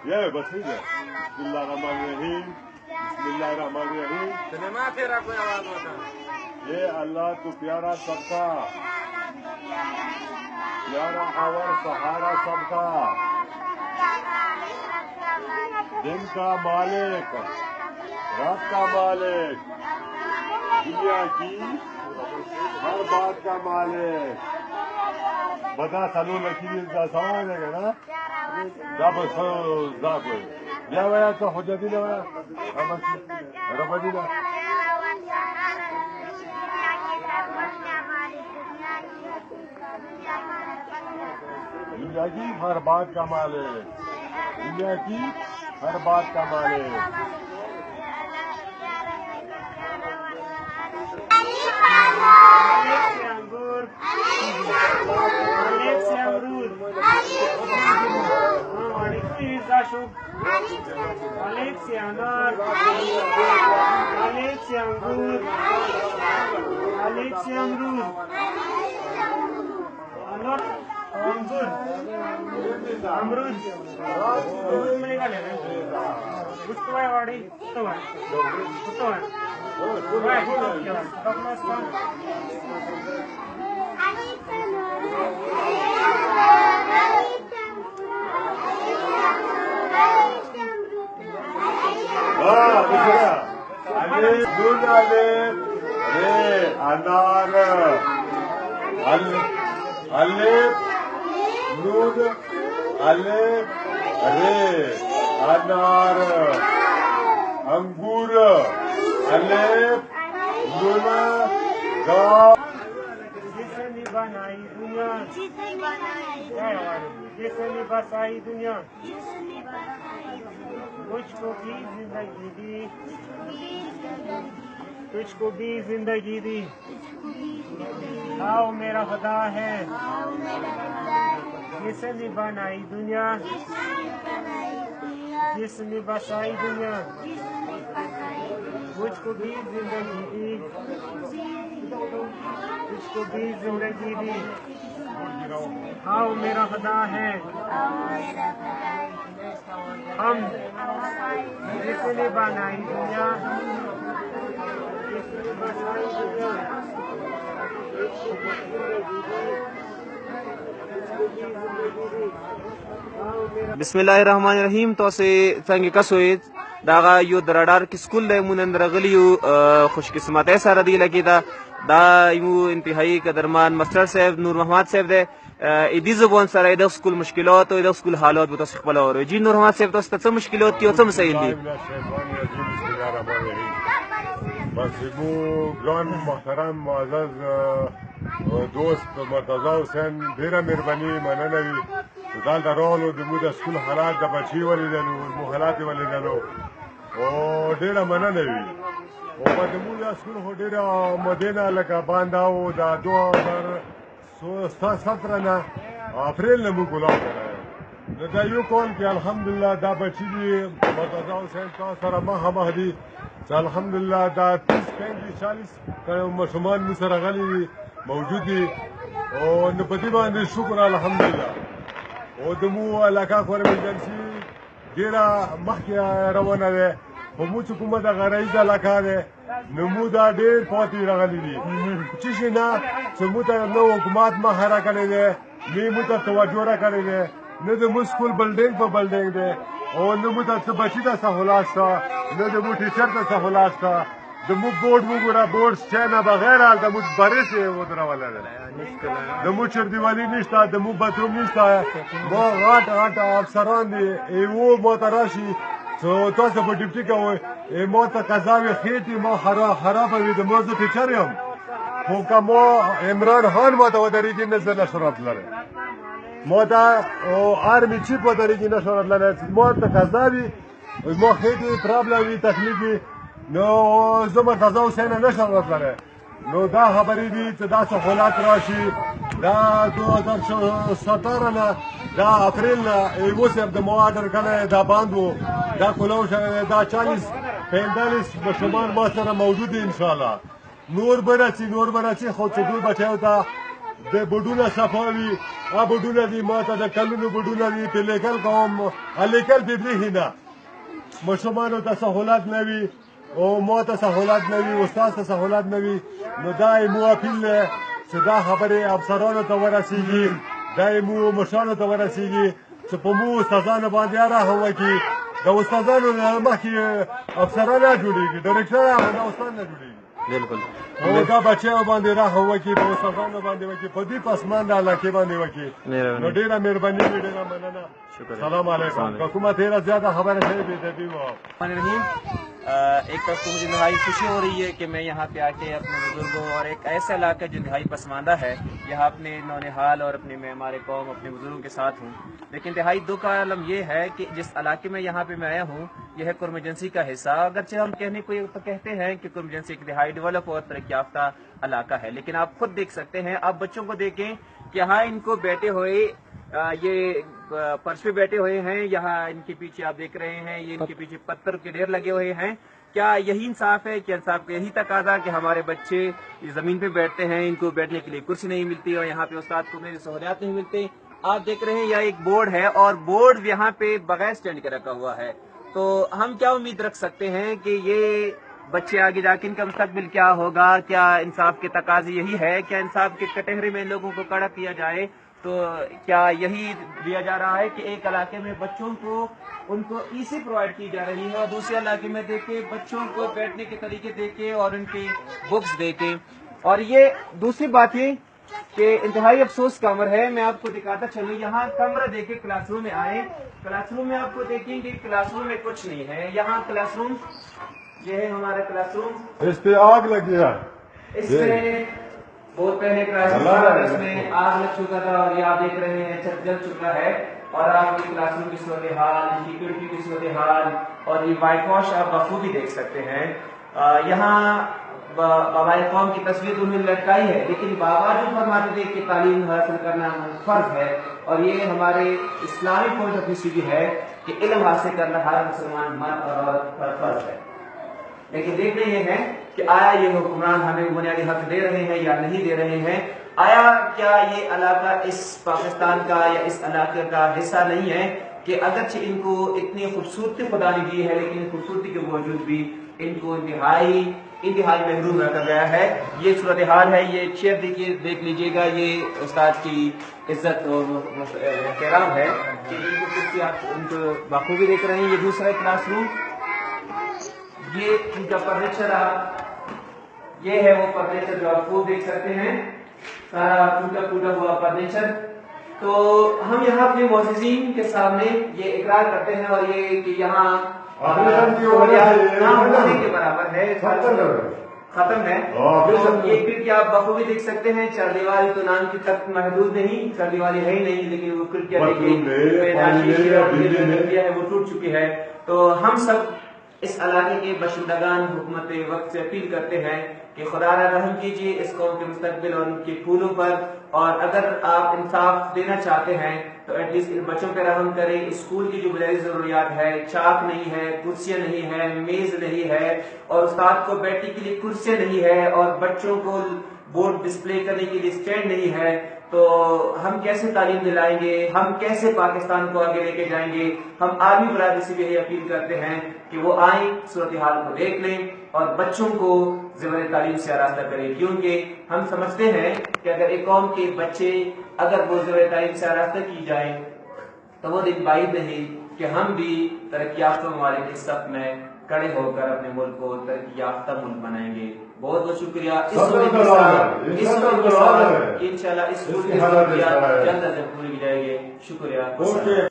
يا بس هي بسم الله الرحمن الرحيم بسم الله الرحمن الرحيم सिनेमा फेरा कोई आवाज होता ये अल्लाह तो प्यारा सबका प्यारा और सहारा सबका दिन का मालिक रात का मालिक दुनिया की हर बात का मालिक बता सालों लकी समझ लेगा ना ضابط يا ويا حجتنا ويا ربنا दुनिया की हर बात का मालिक दुनिया की हर बात का मालिक Alexia Anor, Alexia Angur, Alexia Amrud, Anor, Angur, Amrud, Amrud मिलेगा ले रहे उसको है वाड़ी तो है डॉक्टर कौन अलिफ नून अलिफ रे अनार अलिफ नून अलिफ रे अनार अंगूर अलिफ नून गा जिसने बनाई दुनिया जिसने बसाई दुनिया तुझको भी जिंदगी दी तुझको भी जिंदगी दी आओ मेरा खुदा है जिसने बनाई दुनिया जिसने बसाई दुनिया मुझको भी जिंदगी दी तुझको भी जिंदगी दी आओ मेरा खुदा है हम जिसने बनाई दुनिया जिसने बसाई दुनिया बिस्मिल्लाहिर्रहमानिर्रहीम तो से څنګه کسوې دا یو درډار کې سکول دی مونږ نن راغلی یو خوشقسمتۍ سره دی لګي دا یو انتهایی قدرمان مستر صاحب نور محمد صاحب دی دې زبون سره د سکول مشکلات او د سکول حالات به تاسو خپل اورئ جی نور محمد صاحب تاسو ته څه مشکلات دي او څه مسایل دي بس مو ګران محترم معزز دوست مرتضی حسین ډیره مهرباني مننه وي دلته راغلو د مو د سکول حالات د بچي ولیدلو مو حالات ولیدلو او ډیره مننه وي او په د مو د سکول خو ډیره مدینه لکه باندې او د 2017 نه اپریل نه مو ګلاب کړی دا یو کول کې الحمدلله دا بچي دي مرتضی حسین تاسو سره مخامخ دي الحمدلله دا 30 35 40 ماشومان مو سره غلي موجود دي او نو په دې باندې شکر الحمدلله او د مو علاقه کور ایمرجنسي ډیره مخکې روانه ده په مو چې کومه د غرایز علاقه ده نو مو دا ډیر پاتې راغلي دي چې نه چې مو ته نو حکومت مخه راکړې ده مو ته توجه راکړې ده نه د مو سکول بلډینګ په بلډینګ ده او نو مو ته بچی ته سہولت شته نه د مو ټیچر ته سہولت شته د مو بورډ وګوره بورډ چې نه بغیر د مو برې سي ودرول ده د مو چردیوالي نشته د مو باتروم نشته مو غاټ افسران دي ایو مو تراشي څو تاسو په ډیپټي کوي مو ته قضاوي خېټي مو خراب وي د موضوع ټیچر یم خو کومو عمران خان مو ته ودرېږي نه زه نشرت لرم مو ته آرمي چیف ودرېږي نشرت لرم مو ته قضاوي مو خېټي پرابلم وي تکلیف وي نو زه مرتضی حسین نشرت لرم نو دا خبرې دي چې دا سہولت راشي دا 2017 نه دا اپریل نه ایو صاحب د مو آرډر کړی دا بند و دا کولو شوی دا 40 45 ماشومان ما سره موجود دي انشاءالله نور به راځي خو چې دوی بچیو ته د بډونه صفاوي بډونه دي ماته د کلونو بډونه دي په لیکل کوم لیکل په دې نه مشمانو ته سہولت نه وي او ماته سہولت نه وي استاد ته سہولت نه وي نو دا مو اپیل چې دا خبره افسرانو ته ورسیږي دا مو مشرانو ته ورسیږي چې په مو استادانو باندې راهو وکړي د استادانو مخکې افسران نه جوړیږي ډایرکټر او استاد نه جوړیږي बिल्कुल او دا بچیو باندې راهو وکړي په استادانو باندې وکړي په دې پسمان د علاقې باندې وکړي نو ډیره مهرباني ډیره مننه سلام علیکم کومه تیرا زیادہ خبر ہے بے دبی وہ रहीम एक तरफ तो मुझे नहाई खुशी हो रही है कि मैं यहाँ पे आके अपने बुजुर्गों और एक ऐसा इलाका जो नहाई पसमानदा है यहाँ अपने नौनिहाल और अपने मैं हमारे कौम अपने बुजुर्गों के साथ हूँ लेकिन इंतहाई दुख का आलम ये है कि जिस इलाके में यहाँ पे मैं आया हूँ यह है कुर्म एजेंसी का हिस्सा अगरचे हम कहने को तो कहते हैं कि कुर्म एजेंसी एक इंतहाई डेवलप और तरक्की याफ्ता इलाका है लेकिन आप खुद देख सकते हैं आप बच्चों को देखें कि यहाँ इनको बैठे हुए ये फर्श पे बैठे हुए हैं यहाँ इनके पीछे आप देख रहे हैं ये इनके पीछे पत्थर के ढेर लगे हुए हैं क्या यही इंसाफ है कि इंसाफ का यही तकाजा कि हमारे बच्चे जमीन पे बैठते हैं इनको बैठने के लिए कुर्सी नहीं मिलती और यहाँ पे उस्ताद को मेरी सहूलियात नहीं मिलती आप देख रहे हैं यह एक बोर्ड है और बोर्ड यहाँ पे बगैर स्टैंड के रखा हुआ है तो हम क्या उम्मीद रख सकते हैं कि ये बच्चे आगे जाके इनका मुस्तकबिल क्या होगा क्या इंसाफ के तकाजे यही है क्या इंसाफ के कटहरे में लोगों को कड़ा किया जाए तो क्या यही दिया जा रहा है कि एक इलाके में बच्चों को उनको ईसी प्रोवाइड की जा रही है और दूसरे इलाके में देके बच्चों को बैठने के तरीके देके और उनकी बुक्स देके और ये दूसरी बात ये कि इंतहाई अफसोस का अमर है मैं आपको दिखाता चलूँ यहाँ कमरा देके क्लासरूम में आए क्लासरूम में आपको देखेंगे क्लासरूम में कुछ नहीं है यहाँ क्लासरूम ये है हमारा क्लासरूम इस पे आग लगी है इसमें बहुत पहले क्लासरूम इसमें आग लग चुका था और ये आप देख रहे हैं छत जल चुका है और आपकी क्लासरूम की सूरत हाल इनकी खिड़की की सूरत हाल और ये वाइट वॉश आप बखूबी देख सकते हैं यहाँ बाबा कौम की तस्वीर उन्होंने लटकाई है लेकिन बाबा जो फरमाते थे कि तालीम हासिल करना फर्ज है और ये हमारे इस्लामिक पॉइंट ऑफ व्यू भी है कि इल्म हासिल करना हर मुसलमान मर्द और औरत पर फर्ज है लेकिन देखना ये है कि आया ये हुक्मरान हमें बुनियादी हक दे रहे हैं या नहीं दे रहे हैं आया क्या ये इलाका इस पाकिस्तान का या इस इलाके का हिस्सा नहीं है कि अगरचे इनको इतनी खूबसूरती खुदा ने दी है लेकिन खूबसूरती के बावजूद भी इनको इंतहाई महरूम रखा गया है ये सूरत हाल है ये चेयर देखिए देख लीजिएगा ये उस्ताद की इज्जत और एहतराम है कि इनको कुर्सी आप उनको बाखूबी देख रहे हैं ये दूसरा क्लासरूम ये इनका फर्नीचर ये है वो फर्नीचर जो आप खूब देख सकते हैं सारा टूटा हुआ फर्नीचर तो हम यहाँ अपने मोअज़्ज़िज़ीन के सामने ये इकरार करते हैं और ये कि यहाँ के बराबर है खत्म है तो ये खिड़की आप बखूबी देख सकते हैं चारदी वाली तो नाम की तक महदूद नहीं चारदी वाली है ही नहीं लेकिन वो खिड़कियाँ देखिए वो टूट चुकी है तो हम सब इस इलाके के बशिंदगान हुकूमत वक्त से अपील करते हैं कि खुदा रहम कीजिए इस कौम के मुस्तकबिल और उनके फूलों पर और अगर आप इंसाफ देना चाहते हैं तो एटलीस्ट इन बच्चों पर रहम करें स्कूल की जो बुनियादी जरूरियात है चाक नहीं है कुर्सियां नहीं है मेज नहीं है और उस्ताद को बैठने के लिए कुर्सियां नहीं है और बच्चों को बोर्ड डिस्प्ले करने के लिए स्टैंड नहीं है तो हम कैसे तालीम दिलाएंगे हम कैसे पाकिस्तान को आगे लेके जाएंगे हम आर्मी बरादरी से भी यही अपील करते हैं कि वो आए सूरत हाल को देख लें और बच्चों को ज़िम्मेदार तालीम से आरास्ता करें क्योंकि हम समझते हैं कि अगर एक कौम के बच्चे अगर वो ज़िम्मेदार तालीम से आरास्ता की जाए तो वो दिन बाइद नहीं कि हम भी तरक्की याफ्ता ममालिक के सफ में खड़े होकर अपने मुल्क को तरक्की याफ्ता मुल्क बनाएंगे बहुत बहुत शुक्रिया इंशाल्लाह इस मुल्क की जल्द अज जल्द पूरी की जाएगी शुक्रिया।